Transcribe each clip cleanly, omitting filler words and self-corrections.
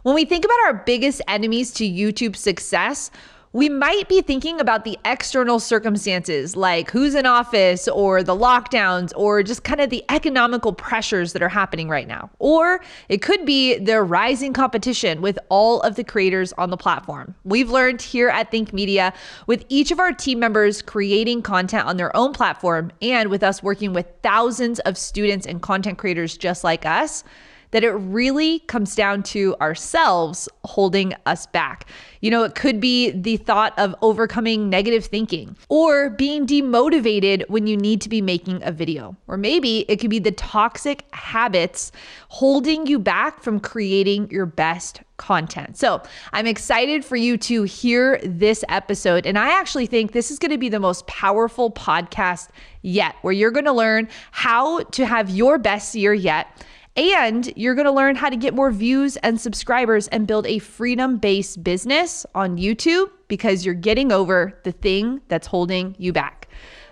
When we think about our biggest enemies to YouTube success, we might be thinking about the external circumstances like who's in office or the lockdowns or just kind of the economical pressures that are happening right now. Or it could be the rising competition with all of the creators on the platform. We've learned here at Think Media, with each of our team members creating content on their own platform and with us working with thousands of students and content creators just like us, that it really comes down to ourselves holding us back. You know, it could be the thought of overcoming negative thinking or being demotivated when you need to be making a video. Or maybe it could be the toxic habits holding you back from creating your best content. So I'm excited for you to hear this episode. And I actually think this is going to be the most powerful podcast yet, where you're going to learn how to have your best year yet. And you're going to learn how to get more views and subscribers and build a freedom-based business on YouTube because you're getting over the thing that's holding you back.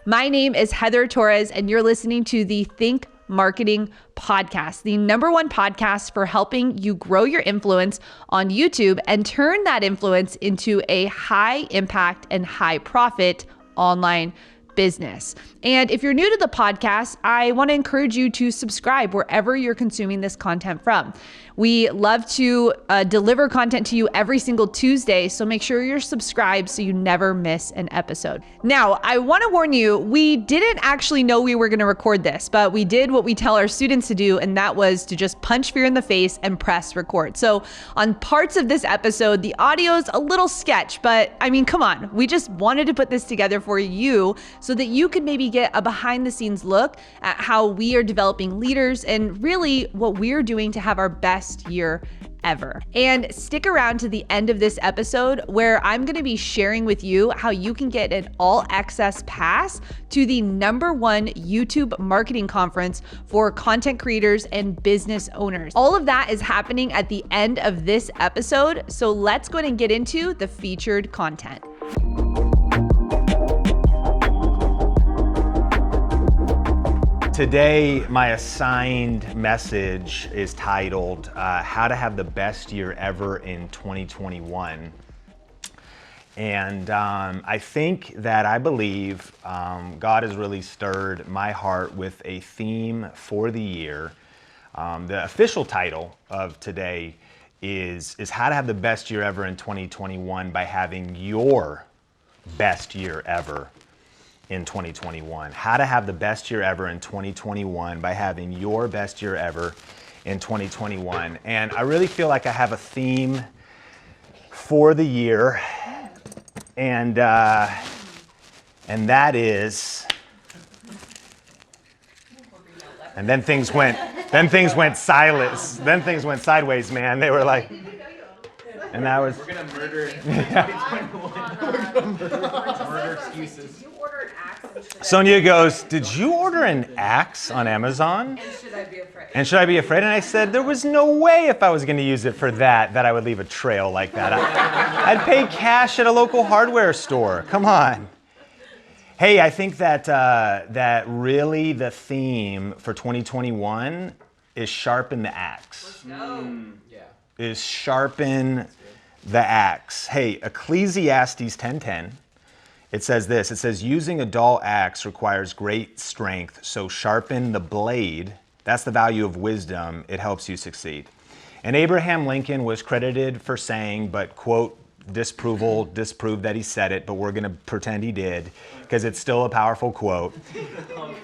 My name is Heather Torres, and you're listening to the Think Marketing Podcast, the #1 podcast for helping you grow your influence on YouTube and turn that influence into a high impact and high profit online business. And if you're new to the podcast, I want to encourage you to subscribe wherever you're consuming this content from. We love to deliver content to you every single Tuesday, so make sure you're subscribed so you never miss an episode. Now, I want to warn you, we didn't actually know we were going to record this, but we did what we tell our students to do, and that was to just punch fear in the face and press record. So on parts of this episode, the audio is a little sketch, but I mean, come on, we just wanted to put this together for you so that you could maybe get a behind the scenes look at how we are developing leaders and really what we're doing to have our best year ever. And stick around to the end of this episode where I'm going to be sharing with you how you can get an all access pass to the #1 YouTube marketing conference for content creators and business owners. All of that is happening at the end of this episode. So let's go ahead and get into the featured content. Today, my assigned message is titled, How to Have the Best Year Ever in 2021. And I believe God has really stirred my heart with a theme for the year. The official title of today is How to Have the Best Year Ever in 2021 by having your best year ever in 2021. How to have the best year ever in 2021 by having your best year ever in 2021. And I really feel like I have a theme for the year, and that is, and then things went silent. Then things went sideways, man. They were like, and that was. We're gonna murder. Murder excuses. Did you order an axe? Sonia goes, "Did you order an axe on Amazon? And should I be afraid? And should I be afraid?" And I said, "There was no way if I was going to use it for that I would leave a trail like that. I'd pay cash at a local hardware store. Come on." Hey, I think that really the theme for 2021 is sharpen the axe. Let's go. Is sharpen the axe. Hey, Ecclesiastes 10:10, it says this. It says, "Using a dull axe requires great strength, so sharpen the blade. That's the value of wisdom. It helps you succeed." And Abraham Lincoln was credited for saying, but quote, disproved that he said it, but we're going to pretend he did because it's still a powerful quote.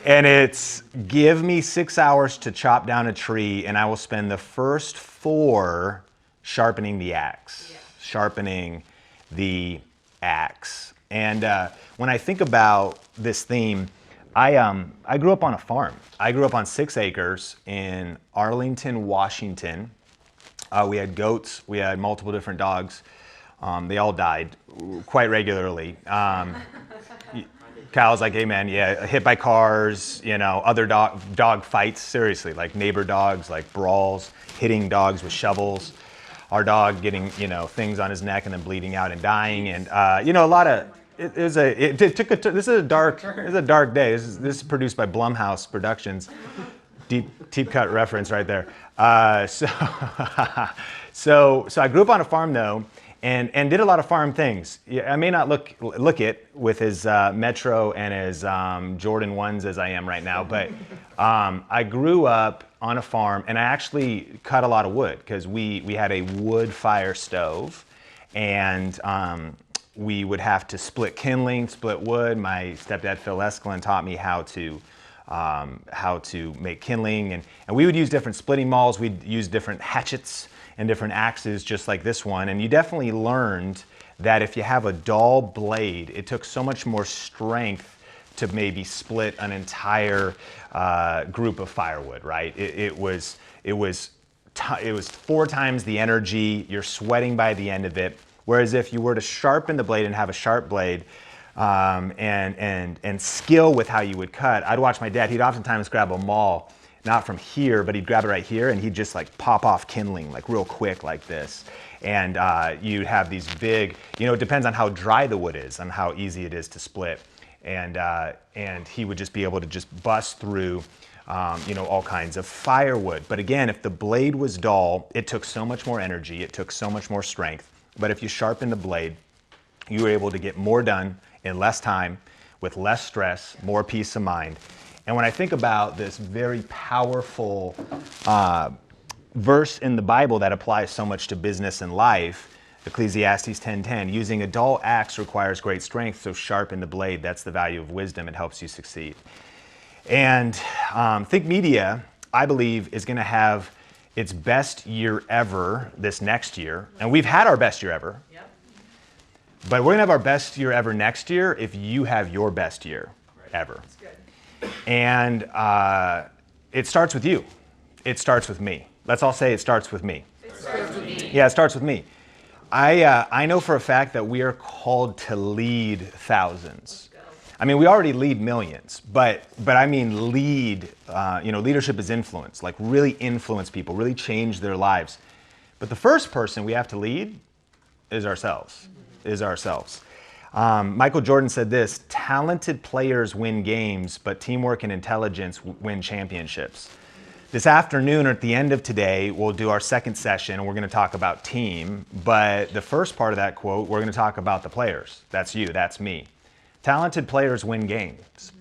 And it's, "Give me 6 hours to chop down a tree and I will spend the first 4 sharpening the axe." Sharpening the axe. And when I think about this theme, I grew up on a farm. I grew up on 6 acres in Arlington, Washington. We had goats. We had multiple different dogs. They all died quite regularly. Kyle's like, "Hey man, yeah, hit by cars, other dog fights, seriously, like neighbor dogs, like brawls, hitting dogs with shovels. Our dog getting, things on his neck and then bleeding out and dying, and a lot of. This is a dark day. This is produced by Blumhouse Productions. Deep cut reference right there. So I grew up on a farm though, and did a lot of farm things. Yeah, I may not look it with his Metro and his Jordan 1s as I am right now, but I grew up on a farm, and I actually cut a lot of wood because we had a wood fire stove, and we would have to split kindling, split wood. My stepdad Phil Eskelin taught me how to make kindling, and we would use different splitting mauls. We'd use different hatchets and different axes just like this one. And you definitely learned that if you have a dull blade, it took so much more strength to maybe split an entire group of firewood, right? It was 4 times the energy. You're sweating by the end of it. Whereas if you were to sharpen the blade and have a sharp blade, and skill with how you would cut, I'd watch my dad. He'd oftentimes grab a maul, not from here, but he'd grab it right here, and he'd just like pop off kindling like real quick like this. And you'd have these big, it depends on how dry the wood is, on how easy it is to split. And he would just be able to just bust through, all kinds of firewood. But again, if the blade was dull, it took so much more energy, it took so much more strength. But if you sharpen the blade, you were able to get more done in less time, with less stress, more peace of mind. And when I think about this very powerful verse in the Bible that applies so much to business and life, Ecclesiastes 10:10, using a dull axe requires great strength, so sharpen the blade. That's the value of wisdom. It helps you succeed. And Think Media, I believe, is going to have its best year ever this next year. And we've had our best year ever. Yep. But we're going to have our best year ever next year if you have your best year ever. That's good. And it starts with you. It starts with me. Let's all say it starts with me. It starts with me. Yeah, it starts with me. I know for a fact that we are called to lead thousands. I mean, we already lead millions, but I mean lead, leadership is influence, like really influence people, really change their lives. But the first person we have to lead is ourselves, Michael Jordan said this: talented players win games, but teamwork and intelligence win championships. This afternoon, or at the end of today, we'll do our second session, and we're going to talk about team. But the first part of that quote, we're going to talk about the players. That's you, that's me. Talented players win games.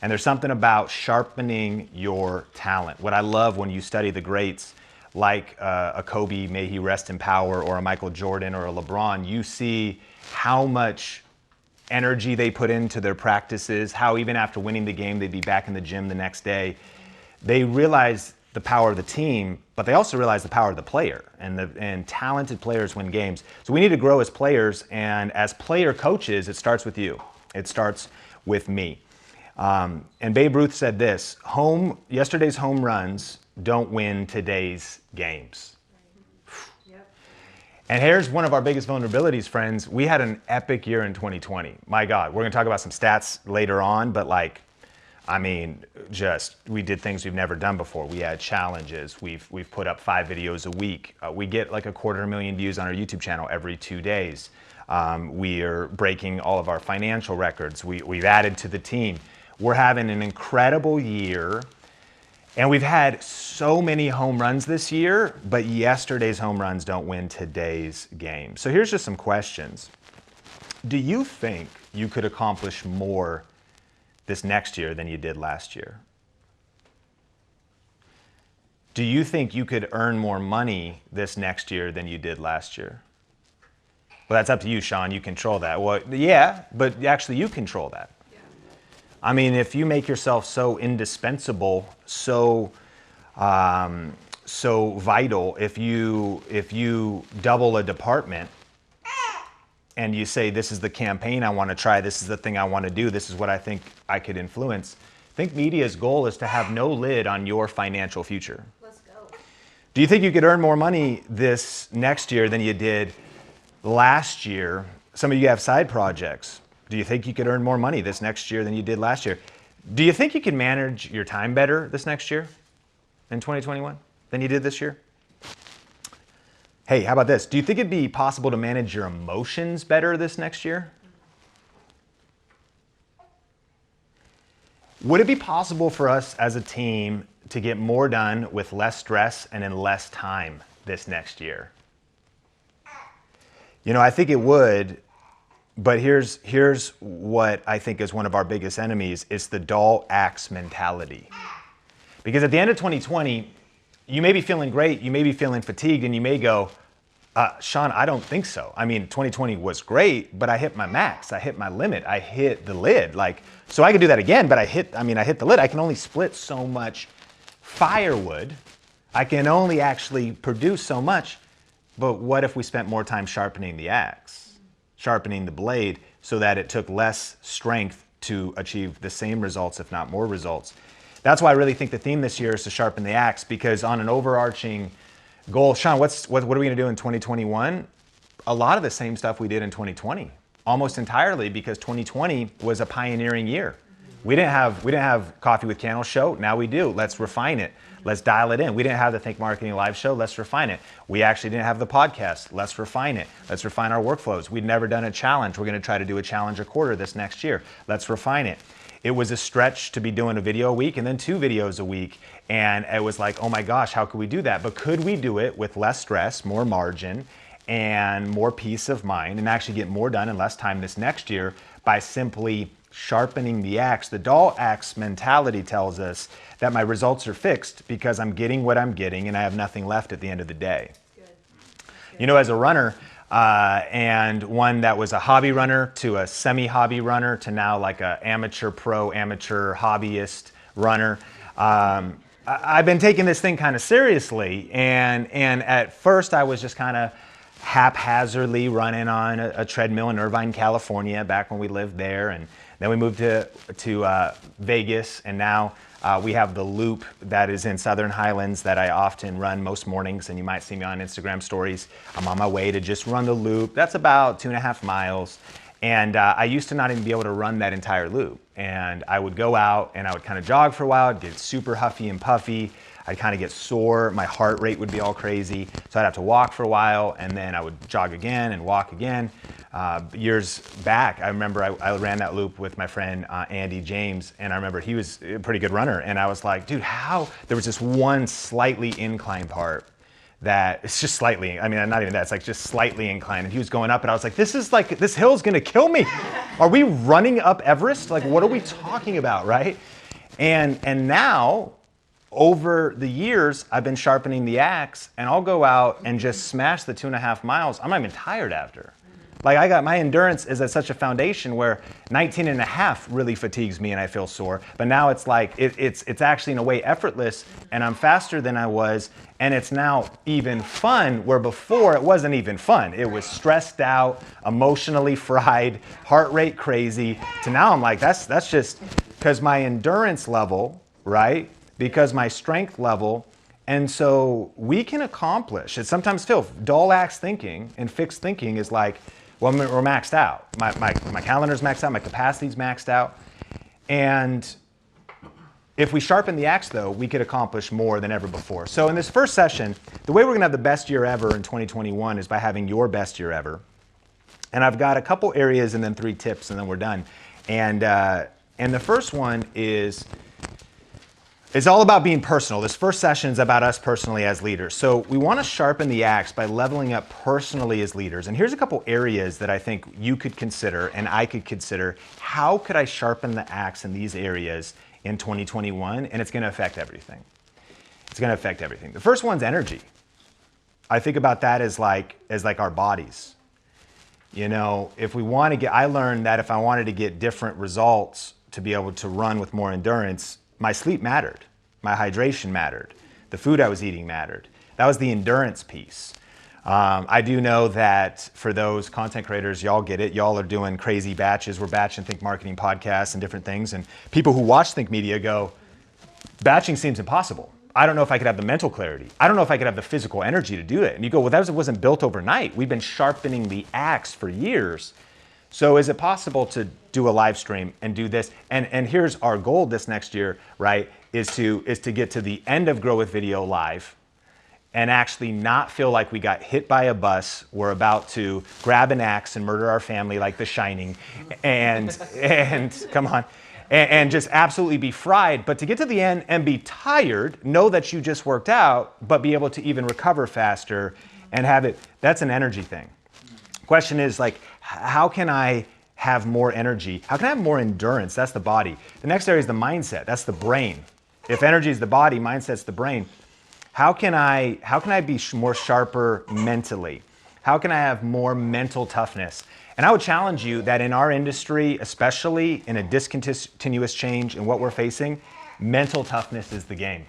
And there's something about sharpening your talent. What I love when you study the greats, like a Kobe, may he rest in power, or a Michael Jordan or a LeBron, you see how much energy they put into their practices, how even after winning the game, they'd be back in the gym the next day. They realize the power of the team, but they also realize the power of the player, and talented players win games. So we need to grow as players, and as player coaches, it starts with you. It starts with me. And Babe Ruth said this: yesterday's home runs don't win today's games. Yep. And here's one of our biggest vulnerabilities, friends. We had an epic year in 2020. My God, we're going to talk about some stats later on, but we did things we've never done before. We had challenges. We've put up 5 videos a week. We get like 250,000 views on our YouTube channel every 2 days. We are breaking all of our financial records. We've added to the team. We're having an incredible year, and we've had so many home runs this year, but yesterday's home runs don't win today's game. So here's just some questions. Do you think you could accomplish more this next year than you did last year? Do you think you could earn more money this next year than you did last year? Well, that's up to you, Sean. You control that. Well, yeah, but actually you control that. Yeah. I mean, if you make yourself so indispensable, so vital, if you double a department and you say, this is the campaign I want to try, this is the thing I want to do, this is what I think I could influence. Think Media's goal is to have no lid on your financial future. Let's go. Do you think you could earn more money this next year than you did last year? Some of you have side projects. Do you think you could earn more money this next year than you did last year? Do you think you can manage your time better this next year in 2021 than you did this year? Hey, how about this? Do you think it'd be possible to manage your emotions better this next year? Would it be possible for us as a team to get more done with less stress and in less time this next year? I think it would, but here's what I think is one of our biggest enemies. It's the dull axe mentality. Because at the end of 2020, you may be feeling great, you may be feeling fatigued, and you may go, Sean, I don't think so. I mean, 2020 was great, but I hit my max. I hit my limit. I hit the lid. So I could do that again, but I hit the lid. I can only split so much firewood. I can only actually produce so much. But what if we spent more time sharpening the axe, sharpening the blade, so that it took less strength to achieve the same results, if not more results? That's why I really think the theme this year is to sharpen the axe, because on an overarching goal, Sean, what are we going to do in 2021? A lot of the same stuff we did in 2020, almost entirely, because 2020 was a pioneering year. We didn't have Coffee with Cannell show. Now we do. Let's refine it. Let's dial it in. We didn't have the Think Marketing Live show. Let's refine it. We actually didn't have the podcast. Let's refine it. Let's refine our workflows. We'd never done a challenge. We're going to try to do a challenge a quarter this next year. Let's refine it. It was a stretch to be doing a video a week and then 2 videos a week. And it was like, oh my gosh, how could we do that? But could we do it with less stress, more margin, and more peace of mind, and actually get more done in less time this next year by simply sharpening the axe? The dull axe mentality tells us that my results are fixed because I'm getting what I'm getting and I have nothing left at the end of the day. Good. As a runner, and one that was a hobby runner to a semi-hobby runner to now like a amateur pro, amateur hobbyist runner, I've been taking this thing kind of seriously. And at first I was just kind of haphazardly running on a treadmill in Irvine, California, back when we lived there. And then we moved to Vegas, and now we have the loop that is in Southern Highlands that I often run most mornings, and you might see me on Instagram stories. I'm on my way to just run the loop. That's about 2.5 miles. And I used to not even be able to run that entire loop. And I would go out and I would kind of jog for a while. I'd get super huffy and puffy. I'd kind of get sore. My heart rate would be all crazy. So I'd have to walk for a while, and then I would jog again and walk again. Years back, I remember I ran that loop with my friend Andy James, and I remember he was a pretty good runner. And I was like, dude, how? There was this one slightly inclined part that it's just slightly, not even that, it's like just slightly inclined. And he was going up, and I was like, this hill's gonna kill me. Are we running up Everest? Like, what are we talking about, right? And now, over the years, I've been sharpening the axe, and I'll go out and just smash the 2.5 miles. I'm not even tired after. Like my endurance is at such a foundation where 19.5 really fatigues me and I feel sore. But now it's like, it's actually in a way effortless, and I'm faster than I was. And it's now even fun, where before it wasn't even fun. It was stressed out, emotionally fried, heart rate crazy. To now I'm like, that's just because my endurance level, right? Because my strength level. And so we can accomplish it. Sometimes feel dull axe thinking and fixed thinking is like, well, we're maxed out. My calendar's maxed out, my capacity's maxed out. And if we sharpen the axe, though, we could accomplish more than ever before. So in this first session, the way we're gonna have the best year ever in 2021 is by having your best year ever. And I've got a couple areas and then 3 tips, and then we're done. And the first one is, it's all about being personal. This first session is about us personally as leaders. So we want to sharpen the axe by leveling up personally as leaders. And here's a couple areas that I think you could consider and I could consider. How could I sharpen the axe in these areas in 2021? And it's going to affect everything. It's going to affect everything. The first one's energy. I think about that as like our bodies. If we want to get, I learned that if I wanted to get different results to be able to run with more endurance, my sleep mattered, my hydration mattered, the food I was eating mattered. That was the endurance piece. I do know that for those content creators, y'all get it. Y'all are doing crazy batches. We're batching Think Marketing podcasts and different things. And people who watch Think Media go, batching seems impossible. I don't know if I could have the mental clarity. I don't know if I could have the physical energy to do it. And you go, well, that wasn't built overnight. We've been sharpening the axe for years. So is it possible to do a live stream and do this? And here's our goal this next year, right, is to get to the end of Grow with Video Live and actually not feel like we got hit by a bus. We're about to grab an axe and murder our family like The Shining and come on, and just absolutely be fried. But to get to the end and be tired, know that you just worked out, but be able to even recover faster and have it. That's an energy thing. Question is like, how can I have more energy? How can I have more endurance? That's the body. The next area is the mindset. That's the brain. If energy is the body, mindset's the brain. How can I be more sharper mentally? How can I have more mental toughness? And I would challenge you that in our industry, especially in a discontinuous change in what we're facing, mental toughness is the game.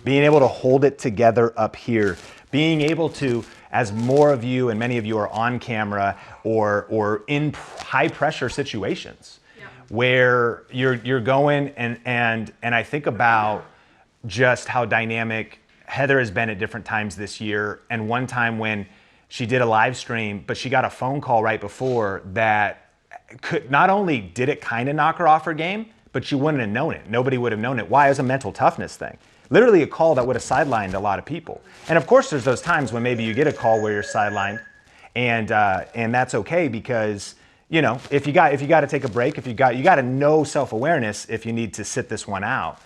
Being able to hold it together up here, being able to, as more of you and many of you are on camera or in high pressure situations where you're going and I think about just how dynamic Heather has been at different times this year. And one time when she did a live stream, but she got a phone call right before that could, not only did it kind of knock her off her game, but she wouldn't have known it. Nobody would have known it. Why? It was a mental toughness thing. Literally a call that would have sidelined a lot of people. And of course, there's those times when maybe you get a call where you're sidelined, and that's okay because, you know, if you got to take a break, you got to know self-awareness if you need to sit this one out.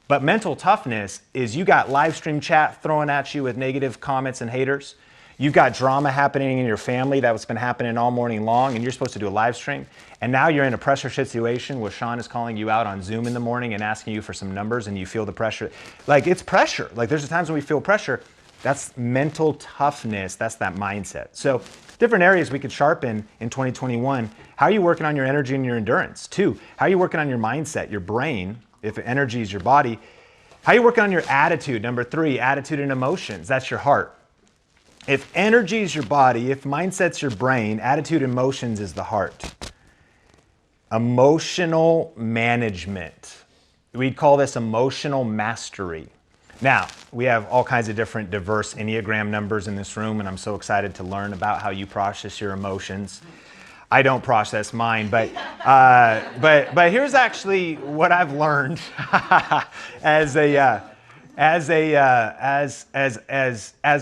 But mental toughness is you got live stream chat thrown at you with negative comments and haters. You've got drama happening in your family that's been happening all morning long, and you're supposed to do a live stream. And now you're in a pressure situation where Sean is calling you out on Zoom in the morning and asking you for some numbers, and you feel the pressure. Like, it's pressure. Like, there's times when we feel pressure. That's mental toughness. That's that mindset. So different areas we could sharpen in 2021. How are you working on your energy and your endurance? 2, how are you working on your mindset, your brain, if energy is your body? How are you working on your attitude? Number 3, attitude and emotions. That's your heart. If energy is your body, if mindset's your brain, attitude and emotions is the heart. Emotional management. We'd call this emotional mastery. Now, we have all kinds of different diverse Enneagram numbers in this room, and I'm so excited to learn about how you process your emotions. I don't process mine, but here's actually what I've learned as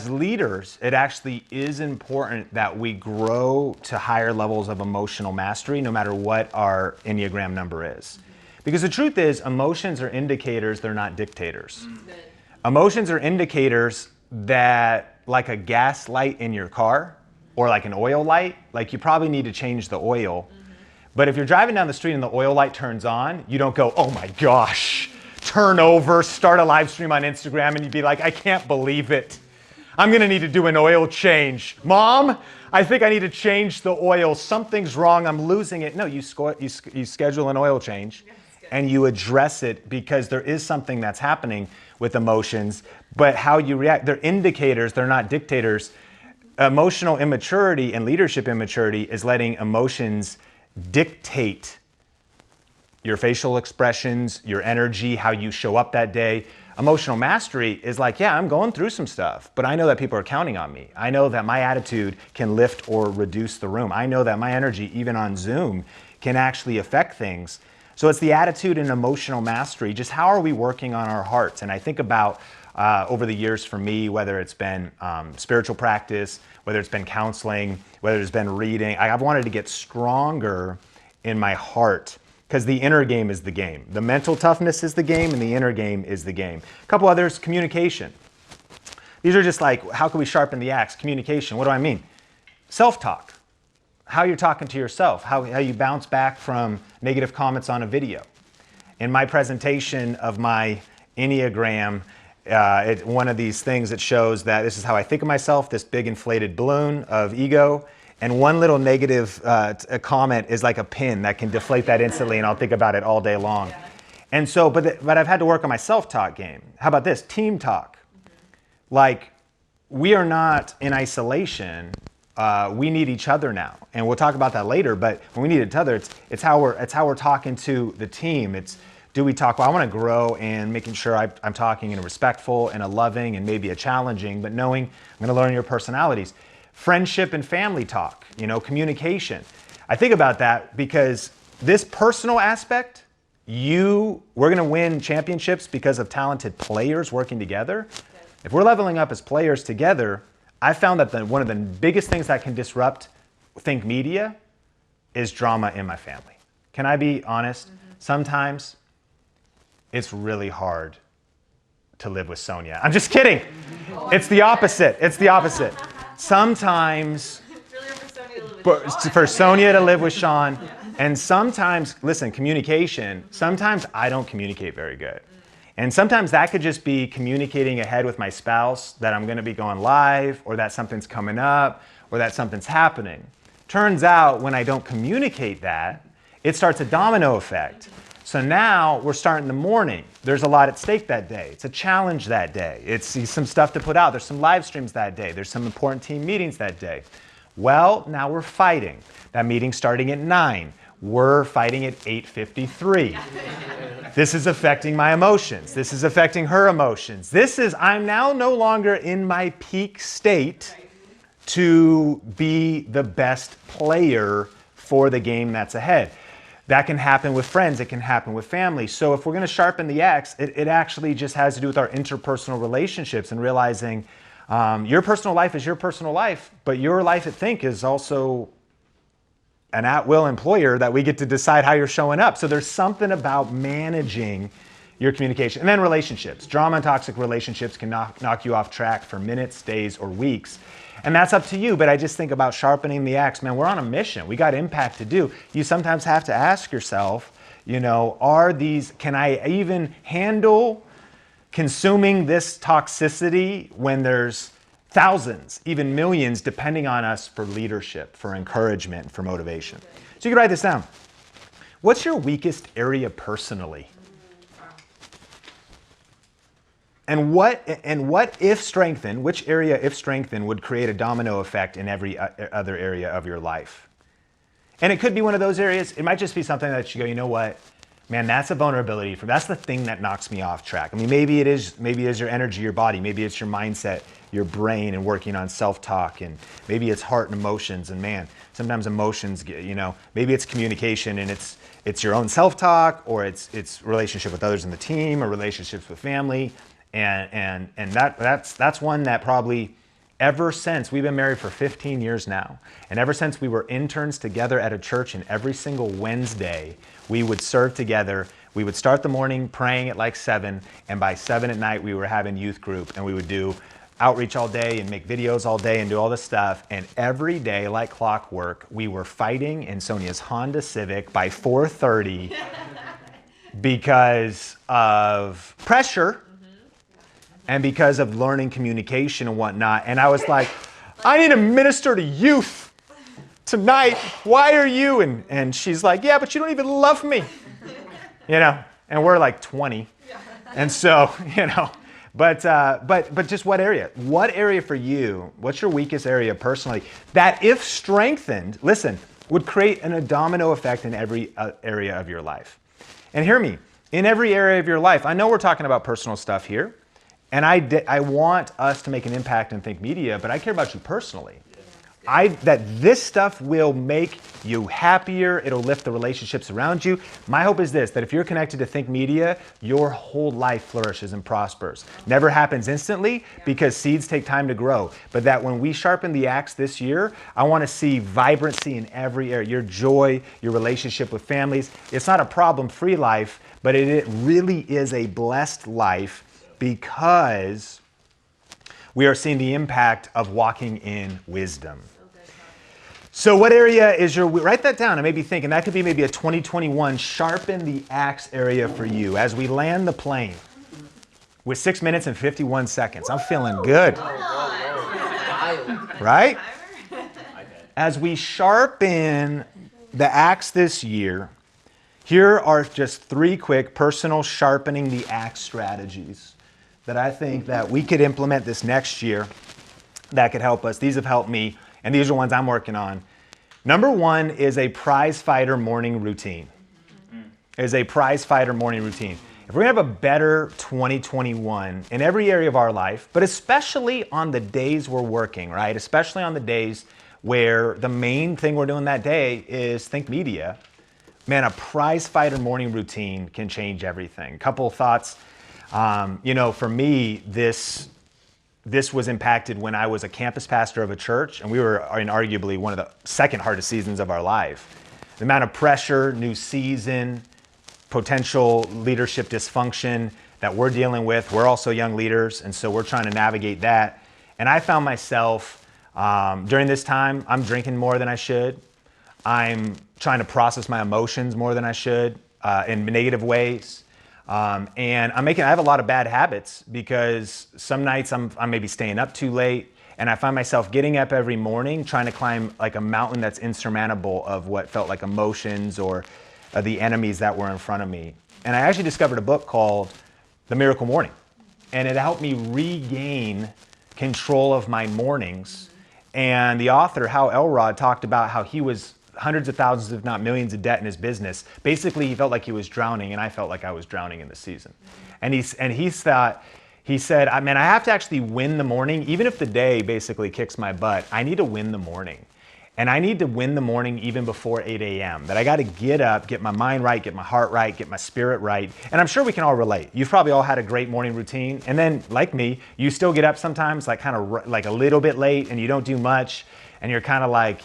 leaders. It actually is important that we grow to higher levels of emotional mastery, no matter what our Enneagram number is. Because the truth is, emotions are indicators, they're not dictators. Emotions are indicators that, like a gas light in your car, or like an oil light, like you probably need to change the oil. But if you're driving down the street and the oil light turns on, you don't go, oh my gosh, turn over, start a live stream on Instagram, and you'd be like, I can't believe it. I'm gonna need to do an oil change. Mom, I think I need to change the oil. Something's wrong, I'm losing it. No, you schedule an oil change and you address it because there is something that's happening with emotions, but how you react, they're indicators, they're not dictators. Emotional immaturity and leadership immaturity is letting emotions dictate your facial expressions, your energy, how you show up that day. Emotional mastery is like, yeah, I'm going through some stuff, but I know that people are counting on me. I know that my attitude can lift or reduce the room. I know that my energy, even on Zoom, can actually affect things. So it's the attitude and emotional mastery. Just how are we working on our hearts? And I think about over the years for me, whether it's been spiritual practice, whether it's been counseling, whether it's been reading, I've wanted to get stronger in my heart because the inner game is the game. The mental toughness is the game and the inner game is the game. A couple others, communication. These are just like, how can we sharpen the axe? Communication, what do I mean? Self-talk. How you're talking to yourself, how you bounce back from negative comments on a video. In my presentation of my Enneagram, one of these things that shows that this is how I think of myself, this big inflated balloon of ego, and one little negative comment is like a pin that can deflate that instantly, and I'll think about it all day long. Yeah. And so, but I've had to work on my self-talk game. How about this? Team talk. Like, we are not in isolation. We need each other now, and we'll talk about that later. But when we need each other, it's how we're talking to the team. It's, do we talk? Well, I want to grow and making sure I'm talking in a respectful and a loving and maybe a challenging, but knowing I'm going to learn your personalities. Friendship and family talk, communication. I think about that because this personal aspect, we're going to win championships because of talented players working together. If we're leveling up as players together, I found that one of the biggest things that can disrupt think media is drama in my family. Can I be honest? Sometimes it's really hard to live with Sonia. I'm just kidding. It's the opposite. It's the opposite. Sometimes, it's really hard for Sonia to live with for Sonia to live with Sean. And sometimes, listen, communication, sometimes I don't communicate very good. And sometimes that could just be communicating ahead with my spouse that I'm going to be going live, or that something's coming up, or that something's happening. Turns out when I don't communicate that, it starts a domino effect. So now we're starting the morning. There's a lot at stake that day. It's a challenge that day. It's some stuff to put out. There's some live streams that day. There's some important team meetings that day. Well, now we're fighting. That meeting's starting at 9. We're fighting at 8:53. This is affecting my emotions. This is affecting her emotions. I'm now no longer in my peak state to be the best player for the game that's ahead. That can happen with friends. It can happen with family. So if we're going to sharpen the axe, it actually just has to do with our interpersonal relationships and realizing your personal life is your personal life, but your life at Think is also an at-will employer that we get to decide how you're showing up. So there's something about managing your communication. And then relationships. Drama and toxic relationships can knock you off track for minutes, days, or weeks. And that's up to you, but I just think about sharpening the axe. Man, we're on a mission. We got impact to do. You sometimes have to ask yourself, can I even handle consuming this toxicity when there's thousands, even millions, depending on us for leadership, for encouragement, for motivation. So you can write this down. What's your weakest area personally? And what if strengthened, which area if strengthened would create a domino effect in every other area of your life? And it could be one of those areas. It might just be something that you go, you know what? Man, that's a vulnerability. That's the thing that knocks me off track. I mean, maybe it is your energy, your body. Maybe it's your mindset, your brain, and working on self-talk. And maybe it's heart and emotions. And man, sometimes emotions get, maybe it's communication and it's your own self-talk, or it's relationship with others in the team, or relationships with family. And that's one that probably, ever since we've been married for 15 years now, and ever since we were interns together at a church, and every single Wednesday we would serve together. We would start the morning praying at like 7, and by 7 at night we were having youth group, and we would do outreach all day and make videos all day and do all this stuff. And every day, like clockwork, we were fighting in Sonia's Honda Civic by 4:30 because of pressure and because of learning communication and whatnot. And I was like, I need to minister to youth tonight. Why are you? And she's like, yeah, but you don't even love me. And we're like 20. And so, but just what area? What area for you, what's your weakest area personally that if strengthened, listen, would create a domino effect in every area of your life? And hear me, in every area of your life, I know we're talking about personal stuff here, and I want us to make an impact in Think Media, but I care about you personally. That this stuff will make you happier. It'll lift the relationships around you. My hope is this, that if you're connected to Think Media, your whole life flourishes and prospers. Never happens instantly because seeds take time to grow. But that when we sharpen the axe this year, I want to see vibrancy in every area. Your joy, your relationship with families. It's not a problem-free life, but it really is a blessed life because we are seeing the impact of walking in wisdom. So what area is write that down and maybe think, and that could be maybe a 2021 sharpen the axe area for you as we land the plane with 6 minutes and 51 seconds. I'm feeling good. Right? As we sharpen the axe this year, here are just 3 quick personal sharpening the axe strategies that I think that we could implement this next year that could help us. These have helped me, and these are ones I'm working on. Number 1 is a Prizefighter morning routine. If we're gonna have a better 2021 in every area of our life, but especially on the days we're working, right? Especially on the days where the main thing we're doing that day is Think Media, man, a Prizefighter morning routine can change everything. Couple of thoughts. For me, this was impacted when I was a campus pastor of a church, and we were in arguably one of the second hardest seasons of our life. The amount of pressure, new season, potential leadership dysfunction that we're dealing with. We're also young leaders, and so we're trying to navigate that. And I found myself During this time, I'm drinking more than I should. I'm trying to process my emotions more than I should in negative ways. And I have a lot of bad habits because some nights I'm maybe staying up too late, and I find myself getting up every morning trying to climb like a mountain that's insurmountable of what felt like emotions or the enemies that were in front of me. And I actually discovered a book called The Miracle Morning, and it helped me regain control of my mornings. And the author, Elrod, talked about how he was hundreds of thousands, if not millions, of debt in his business. Basically, he felt like he was drowning, and I felt like I was drowning in the season. And he said, I have to actually win the morning. Even if the day basically kicks my butt, I need to win the morning. And I need to win the morning even before 8 a.m. That I got to get up, get my mind right, get my heart right, get my spirit right. And I'm sure we can all relate. You've probably all had a great morning routine. And then, like me, you still get up sometimes like kind of like a little bit late, and you don't do much. And you're kind of like,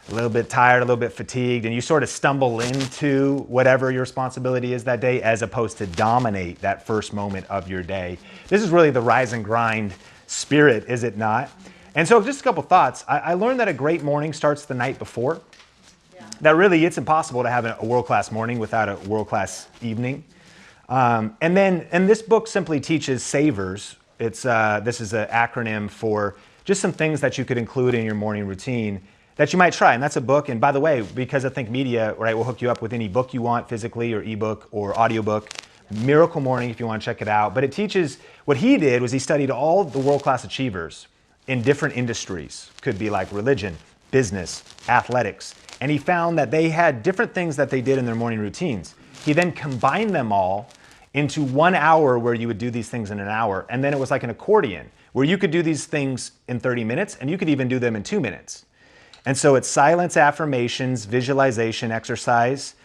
a little bit tired, a little bit fatigued, and you sort of stumble into whatever your responsibility is that day as opposed to dominate that first moment of your day. This is really the rise and grind spirit, is it not? And so just a couple thoughts. I learned that a great morning starts the night before. Yeah. That really, it's impossible to have a world-class morning without a world-class evening. And this book simply teaches savers. This is an acronym for just some things that you could include in your morning routine that you might try. And that's a book. And by the way, because I think media, right, will hook you up with any book you want, physically or ebook or audiobook. Miracle Morning, if you want to check it out. But it teaches, what he did was he studied all the world-class achievers in different industries. Could be like religion, business, athletics. And he found that they had different things that they did in their morning routines. He then combined them all into 1 hour where you would do these things in an hour. And then it was like an accordion where you could do these things in 30 minutes and you could even do them in 2 minutes. And so it's silence, affirmations, visualization, exercise,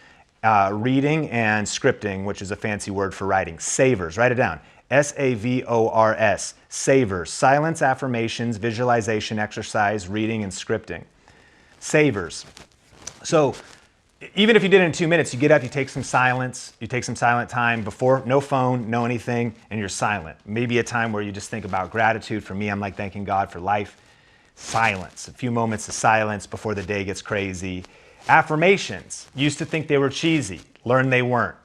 reading, and scripting, which is a fancy word for writing. Savers, write it down. SAVORS, savers, silence, affirmations, visualization, exercise, reading, and scripting. Savers. So even if you did it in 2 minutes, you get up, you take some silence, you take some silent time before, no phone, no anything, and you're silent. Maybe a time where you just think about gratitude. For me, I'm like thanking God for life. Silence, a few moments of silence before the day gets crazy. Affirmations, used to think they were cheesy, learned they weren't.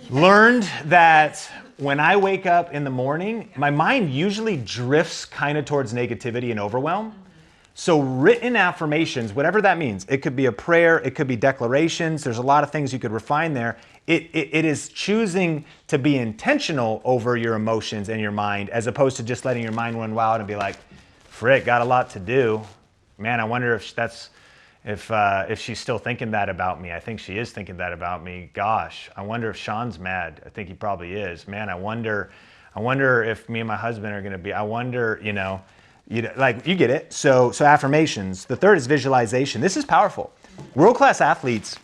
Learned that when I wake up in the morning, my mind usually drifts kind of towards negativity and overwhelm. So written affirmations, whatever that means, it could be a prayer, it could be declarations, there's a lot of things you could refine there. It is choosing to be intentional over your emotions and your mind as opposed to just letting your mind run wild and be like, frick, got a lot to do. Man, I wonder if she's still thinking that about me. I think she is thinking that about me. Gosh, I wonder if Sean's mad. I think he probably is. Man, I wonder if me and my husband are going to be. I wonder, like you get it. So affirmations. The third is visualization. This is powerful. World-class athletes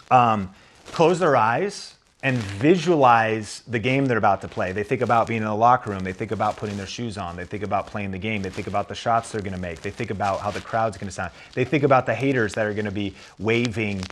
close their eyes and visualize the game they're about to play. They think about being in the locker room. They think about putting their shoes on. They think about playing the game. They think about the shots they're gonna make. They think about how the crowd's gonna sound. They think about the haters that are gonna be waving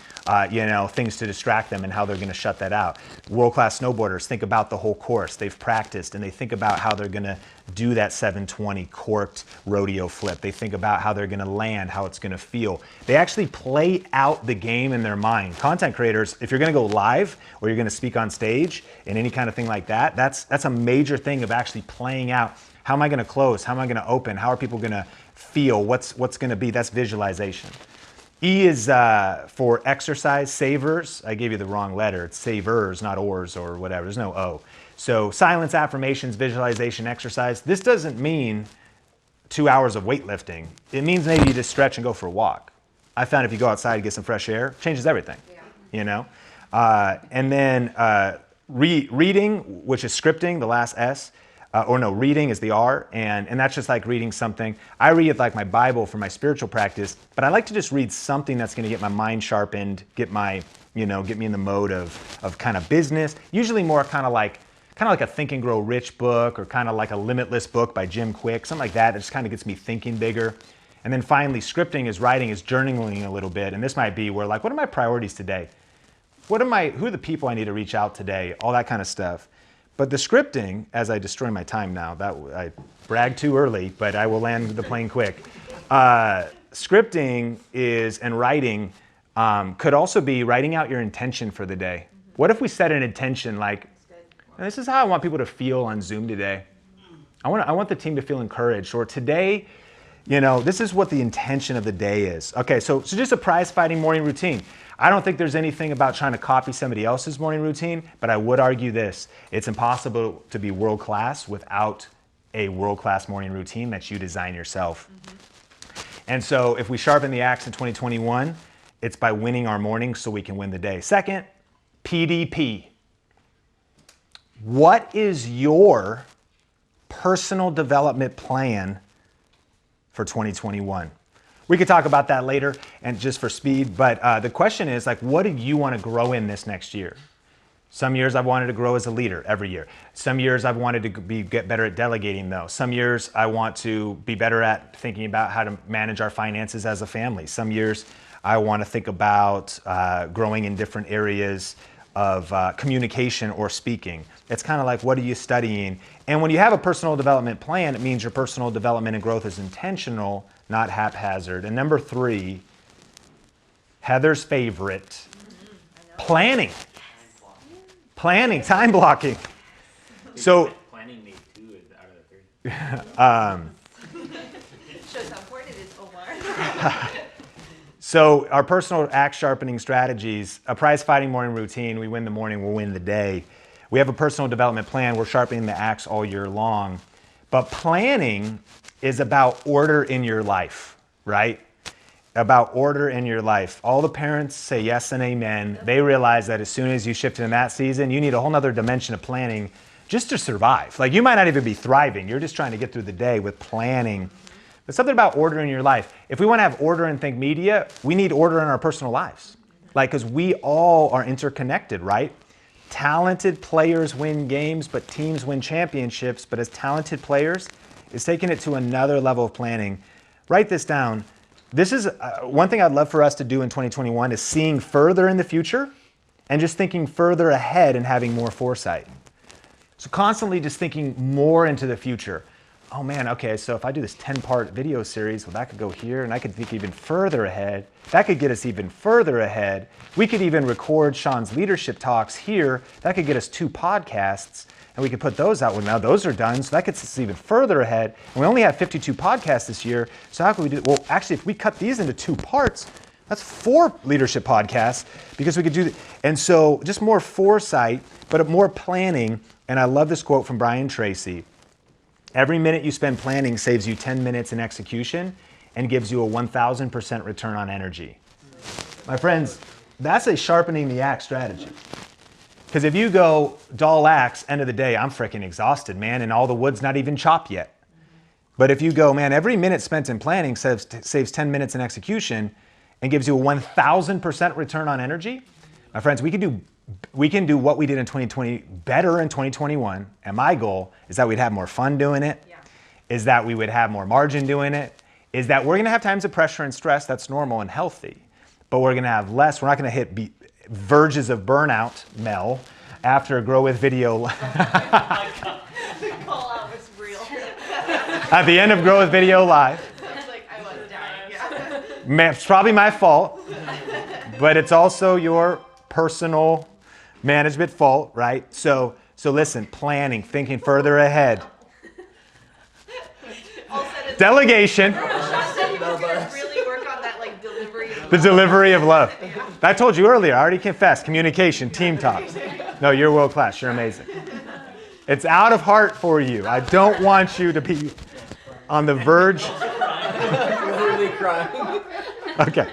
things to distract them and how they're gonna shut that out. World-class snowboarders think about the whole course. They've practiced and they think about how they're gonna do that 720 corked rodeo flip. They think about how they're gonna land, how it's gonna feel. They actually play out the game in their mind. Content creators, if you're gonna go live or you're gonna speak on stage and any kind of thing like that, that's a major thing of actually playing out. How am I gonna close? How am I gonna open? How are people gonna feel? What's gonna be? That's visualization. E is for exercise, savers. I gave you the wrong letter. It's savers, not ors or whatever. There's no O. So silence, affirmations, visualization, exercise. This doesn't mean 2 hours of weightlifting. It means maybe you just stretch and go for a walk. I found if you go outside and get some fresh air, changes everything, And then reading, which is scripting, the last S. Reading is the R, and that's just like reading something. I read it like my Bible for my spiritual practice, but I like to just read something that's going to get my mind sharpened, get me in the mode of kind of business. Usually more kind of like a Think and Grow Rich book, or kind of like a Limitless book by Jim Quick, something like that. It just kind of gets me thinking bigger. And then finally, scripting is writing, is journaling a little bit, and this might be where like, what are my priorities today? Who are the people I need to reach out today? All that kind of stuff. But the scripting, as I destroy my time now, that I brag too early, but I will land the plane quick. Scripting and writing could also be writing out your intention for the day. What if we set an intention like, this is how I want people to feel on Zoom today. I want the team to feel encouraged. Or today, this is what the intention of the day is. Okay, so just a prize fighting morning routine. I don't think there's anything about trying to copy somebody else's morning routine, but I would argue this. It's impossible to be world-class without a world-class morning routine that you design yourself. And so if we sharpen the axe in 2021, it's by winning our mornings so we can win the day. Second, PDP. What is your personal development plan for 2021? We could talk about that later and just for speed, but the question is what do you want to grow in this next year? Some years I've wanted to grow as a leader every year. Some years I've wanted to get better at delegating though. Some years I want to be better at thinking about how to manage our finances as a family. Some years I want to think about growing in different areas of communication or speaking. It's kind of like, what are you studying? And when you have a personal development plan, it means your personal development and growth is intentional, not haphazard. And number 3, Heather's favorite, planning. Planning, time blocking. So planning me too is out of the 3. Shows how important it is, Omar. So our personal axe sharpening strategies, a prize fighting morning routine, we win the morning, we'll win the day. We have a personal development plan, we're sharpening the axe all year long. But planning is about order in your life, right? About order in your life. All the parents say yes and amen. They realize that as soon as you shift into that season, you need a whole nother dimension of planning just to survive. You might not even be thriving. You're just trying to get through the day with planning. But something about order in your life. If we want to have order in Think Media, we need order in our personal lives. Because we all are interconnected, right? Talented players win games, but teams win championships. But as talented players, it's taking it to another level of planning. Write this down. This is one thing I'd love for us to do in 2021 is seeing further in the future and just thinking further ahead and having more foresight. So constantly just thinking more into the future. Oh man, okay, so if I do this 10-part video series, well, that could go here, and I could think even further ahead. That could get us even further ahead. We could even record Sean's leadership talks here. That could get us 2 podcasts, and we could put those out. Well, now those are done, so that gets us even further ahead. And we only have 52 podcasts this year, so how can we do? Well, actually, if we cut these into 2 parts, that's 4 leadership podcasts, because we could do, and so just more foresight, but more planning. And I love this quote from Brian Tracy. Every minute you spend planning saves you 10 minutes in execution and gives you a 1,000% return on energy. My friends, that's a sharpening the axe strategy. Because if you go dull axe, end of the day, I'm freaking exhausted, man, and all the wood's not even chopped yet. But if you go, man, every minute spent in planning saves 10 minutes in execution and gives you a 1,000% return on energy, my friends, we can do what we did in 2020 better in 2021. And my goal is that we'd have more fun doing it, is that we would have more margin doing it, is that we're gonna have times of pressure and stress, that's normal and healthy, but we're gonna have less, we're not gonna hit verges of burnout, Mel, after Grow With Video. The call out was real. At the end of Grow With Video Live. I was dying, It's probably my fault, but it's also your personal management fault, right? So listen, planning, thinking further ahead. Delegation. Sean said he was going to really work on that delivery of love. The delivery of love. I told you earlier, I already confessed, communication, team talks. No, you're world class, you're amazing. It's out of heart for you. I don't want you to be on the verge. Literally crying. Okay.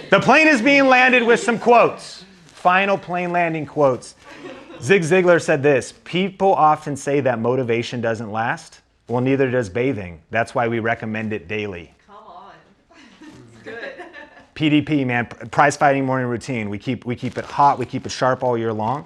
The plane is being landed with some quotes. Final plane landing quotes. Zig Ziglar said this, people often say that motivation doesn't last. Well, neither does bathing. That's why we recommend it daily. Come on. It's good. PDP, man, prize fighting morning routine. We keep it hot, we keep it sharp all year long.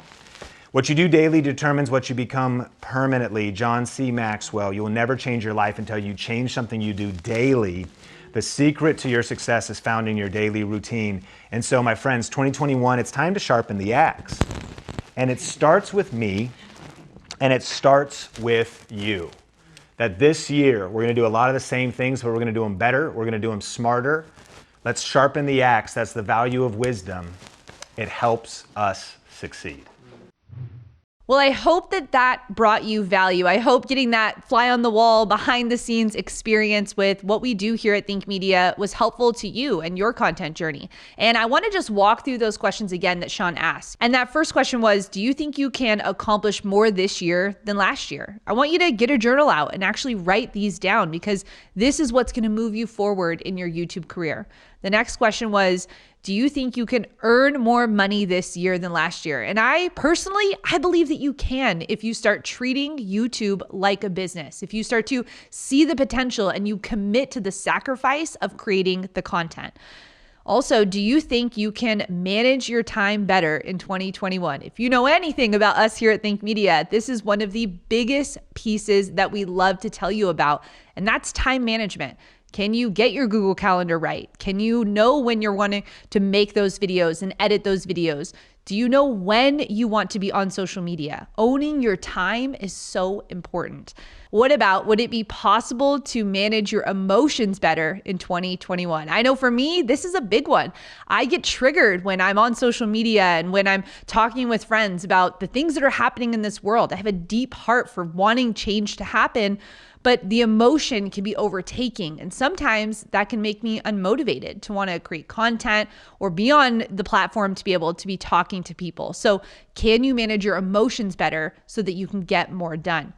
What you do daily determines what you become permanently. John C. Maxwell, you will never change your life until you change something you do daily. The secret to your success is found in your daily routine. And so, my friends, 2021, it's time to sharpen the axe. And it starts with me, and it starts with you. that this year we're going to do a lot of the same things, but we're going to do them better. We're going to do them smarter. Let's sharpen the axe. That's the value of wisdom. It helps us succeed. Well, I hope that brought you value. I hope getting that fly on the wall, behind the scenes experience with what we do here at Think Media was helpful to you and your content journey. And I want to just walk through those questions again that Sean asked. And that first question was, do you think you can accomplish more this year than last year? I want you to get a journal out and actually write these down, because this is what's going to move you forward in your YouTube career. The next question was, do you think you can earn more money this year than last year? And I believe that you can if you start treating YouTube like a business, if you start to see the potential and you commit to the sacrifice of creating the content. Also, do you think you can manage your time better in 2021? If you know anything about us here at Think Media, this is one of the biggest pieces that we love to tell you about, and that's time management. Can you get your Google Calendar right? Can you know when you're wanting to make those videos and edit those videos? Do you know when you want to be on social media? Owning your time is so important. What about, would it be possible to manage your emotions better in 2021? I know for me, this is a big one. I get triggered when I'm on social media and when I'm talking with friends about the things that are happening in this world. I have a deep heart for wanting change to happen, but the emotion can be overtaking. And sometimes that can make me unmotivated to want to create content or be on the platform to be able to be talking to people. So can you manage your emotions better so that you can get more done?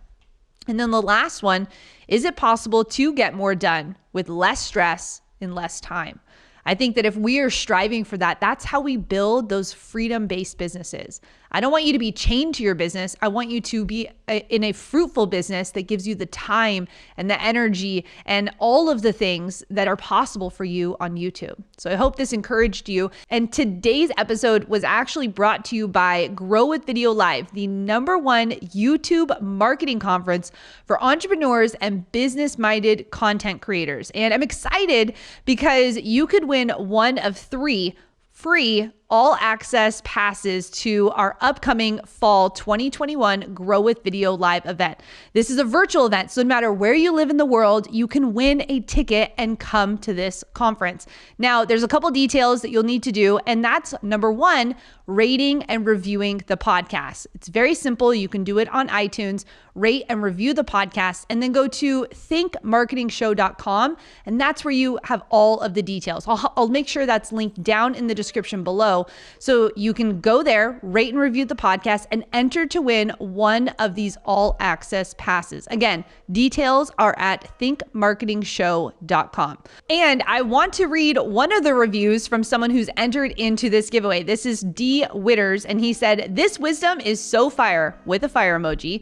And then the last one, is it possible to get more done with less stress in less time? I think that if we are striving for that, that's how we build those freedom-based businesses. I don't want you to be chained to your business. I want you to be in a fruitful business that gives you the time and the energy and all of the things that are possible for you on YouTube. So I hope this encouraged you. And today's episode was actually brought to you by Grow with Video Live, the #1 YouTube marketing conference for entrepreneurs and business-minded content creators. And I'm excited because you could win one of 3 free all-access passes to our upcoming fall 2021 Grow with Video Live event. This is a virtual event, so no matter where you live in the world, you can win a ticket and come to this conference. Now, there's a couple details that you'll need to do, and that's #1, rating and reviewing the podcast. It's very simple. You can do it on iTunes, rate and review the podcast, and then go to thinkmarketingshow.com, and that's where you have all of the details. I'll make sure that's linked down in the description below, so you can go there, rate and review the podcast, and enter to win one of these all-access passes. Again, details are at thinkmarketingshow.com. And I want to read one of the reviews from someone who's entered into this giveaway. This is D. Witters, and he said, "This wisdom is so fire," with a fire emoji.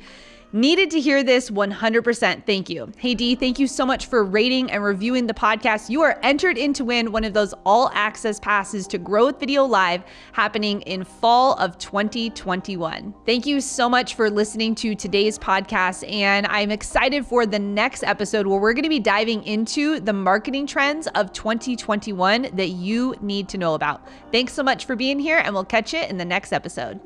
"Needed to hear this 100%. Thank you." Hey D, thank you so much for rating and reviewing the podcast. You are entered in to win one of those all access passes to Grow with Video Live happening in fall of 2021. Thank you so much for listening to today's podcast. And I'm excited for the next episode where we're going to be diving into the marketing trends of 2021 that you need to know about. Thanks so much for being here, and we'll catch you in the next episode.